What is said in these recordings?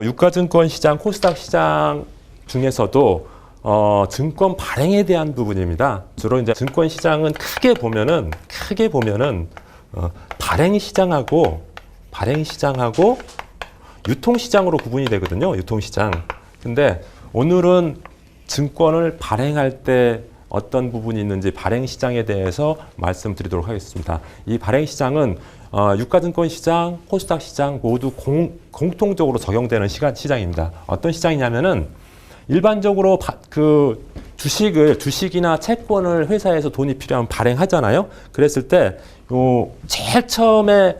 유가증권 시장, 코스닥 시장 중에서도 증권 발행에 대한 부분입니다. 주로 이제 증권 시장은 크게 보면은 발행 시장하고 유통 시장으로 구분이 되거든요. 유통 시장. 근데 오늘은 증권을 발행할 때 어떤 부분이 있는지 발행 시장에 대해서 말씀드리도록 하겠습니다. 이 발행 시장은 유가증권 시장, 코스닥 시장 모두 공통적으로 적용되는 시장입니다. 어떤 시장이냐면은 일반적으로 주식이나 채권을 회사에서 돈이 필요하면 발행하잖아요. 그랬을 때 제일 처음에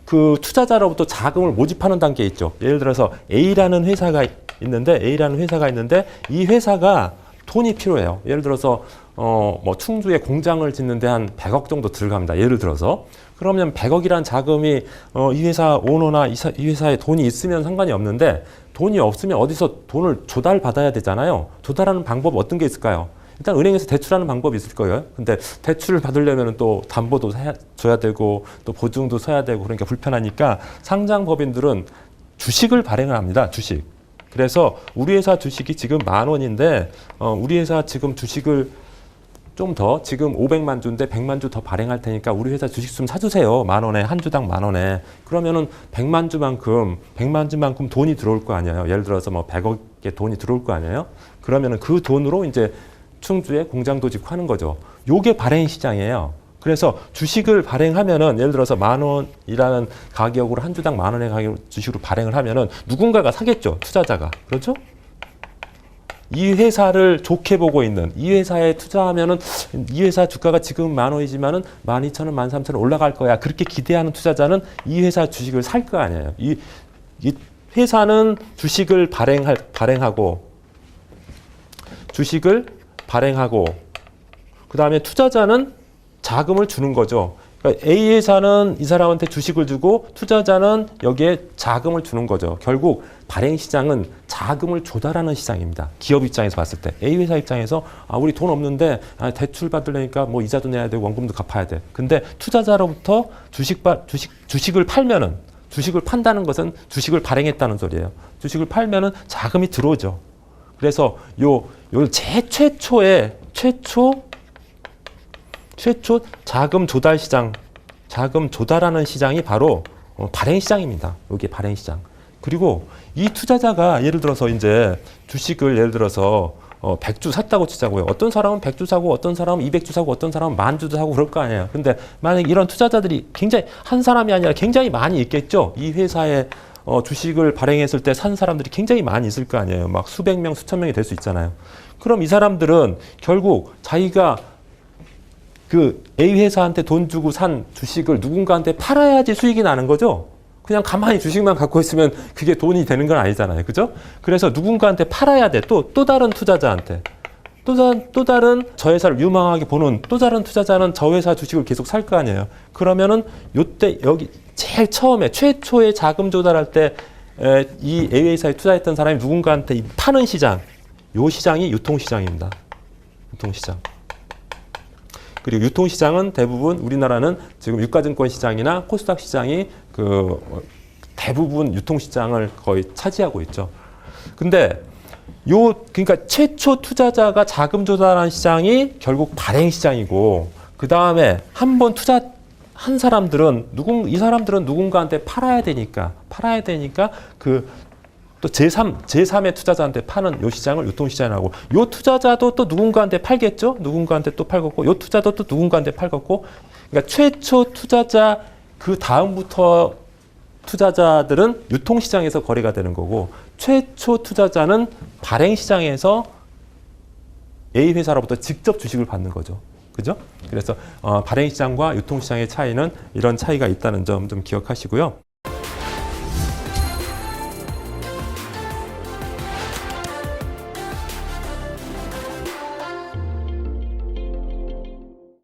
그 투자자로부터 자금을 모집하는 단계에 있죠. 예를 들어서 A라는 회사가 있는데 이 회사가 돈이 필요해요. 예를 들어서 뭐 충주에 공장을 짓는데 한 100억 정도 들어갑니다. 예를 들어서 그러면 100억이란 자금이 이 회사 오너나 이 회사에 돈이 있으면 상관이 없는데 돈이 없으면 어디서 돈을 조달받아야 되잖아요. 조달하는 방법 어떤 게 있을까요? 일단 은행에서 대출하는 방법이 있을 거예요. 근데 대출을 받으려면 또 담보도 줘야 되고 또 보증도 서야 되고 그러니까 불편하니까 상장법인들은 주식을 발행을 합니다. 주식. 그래서 우리 회사 주식이 지금 10,000원인데 우리 회사 지금 주식을 좀 더 지금 500만 주인데 100만 주 더 발행할 테니까 우리 회사 주식 좀 사주세요. 10,000원에 한 주당 10,000원에. 그러면은 100만 주만큼 돈이 들어올 거 아니에요. 예를 들어서 뭐 100억의 돈이 들어올 거 아니에요. 그러면은 그 돈으로 이제 충주에 공장도 짓고 하는 거죠. 요게 발행 시장이에요. 그래서 주식을 발행하면은 예를 들어서 10,000원이라는 가격으로 한 주당 10,000원의 가격으로 주식으로 발행을 하면은 누군가가 사겠죠. 투자자가. 그렇죠? 이 회사를 좋게 보고 있는 이 회사에 투자하면은 이 회사 주가가 지금 10,000원이지만은 12,000원, 13,000원 올라갈 거야. 그렇게 기대하는 투자자는 이 회사 주식을 살 거 아니에요. 이 회사는 주식을 발행하고 그다음에 투자자는 자금을 주는 거죠. 그러니까 A 회사는 이 사람한테 주식을 주고 투자자는 여기에 자금을 주는 거죠. 결국 발행 시장은 자금을 조달하는 시장입니다. 기업 입장에서 봤을 때 A 회사 입장에서 우리 돈 없는데 대출 받으려니까 뭐 이자도 내야 되고 원금도 갚아야 돼. 근데 투자자로부터 주식을 팔면은 주식을 판다는 것은 주식을 발행했다는 소리예요. 주식을 팔면은 자금이 들어오죠. 그래서 요 최초 자금 조달 시장, 자금 조달하는 시장이 바로 발행 시장입니다. 여기 발행 시장. 그리고 이 투자자가 예를 들어서 이제 주식을 예를 들어서 100주 샀다고 치자고요. 어떤 사람은 100주 사고 어떤 사람은 200주 사고 어떤 사람은 10,000주도 사고 그럴 거 아니에요. 근데 만약에 이런 투자자들이 굉장히 한 사람이 아니라 굉장히 많이 있겠죠. 이 회사에 주식을 발행했을 때 산 사람들이 굉장히 많이 있을 거 아니에요. 막 수백 명, 수천 명이 될 수 있잖아요. 그럼 이 사람들은 결국 자기가 그 A 회사한테 돈 주고 산 주식을 누군가한테 팔아야지 수익이 나는 거죠. 그냥 가만히 주식만 갖고 있으면 그게 돈이 되는 건 아니잖아요. 그죠? 그래서 누군가한테 팔아야 돼. 또 다른 투자자한테. 또 다른 저 회사를 유망하게 보는 또 다른 투자자는 저 회사 주식을 계속 살 거 아니에요. 그러면은 요때 여기 제일 처음에 최초에 자금 조달할 때 이 A 회사에 투자했던 사람이 누군가한테 파는 시장. 요 시장이 유통시장입니다. 유통시장. 그리고 유통시장은 대부분 우리나라는 지금 유가증권 시장이나 코스닥 시장이 대부분 유통시장을 거의 차지하고 있죠. 근데 그러니까 최초 투자자가 자금 조달한 시장이 결국 발행 시장이고 그 다음에 한번 투자한 사람들은 이 사람들은 누군가한테 팔아야 되니까 또 제3의 투자자한테 파는 요 시장을 유통시장이라고. 요 투자자도 또 누군가한테 팔겠죠? 누군가한테 또 팔겠고, 요 투자도 또 누군가한테 팔겠고. 그러니까 최초 투자자, 그 다음부터 투자자들은 유통시장에서 거래가 되는 거고, 최초 투자자는 발행시장에서 A 회사로부터 직접 주식을 받는 거죠. 그죠? 그래서 발행시장과 유통시장의 차이는 이런 차이가 있다는 점 좀 기억하시고요.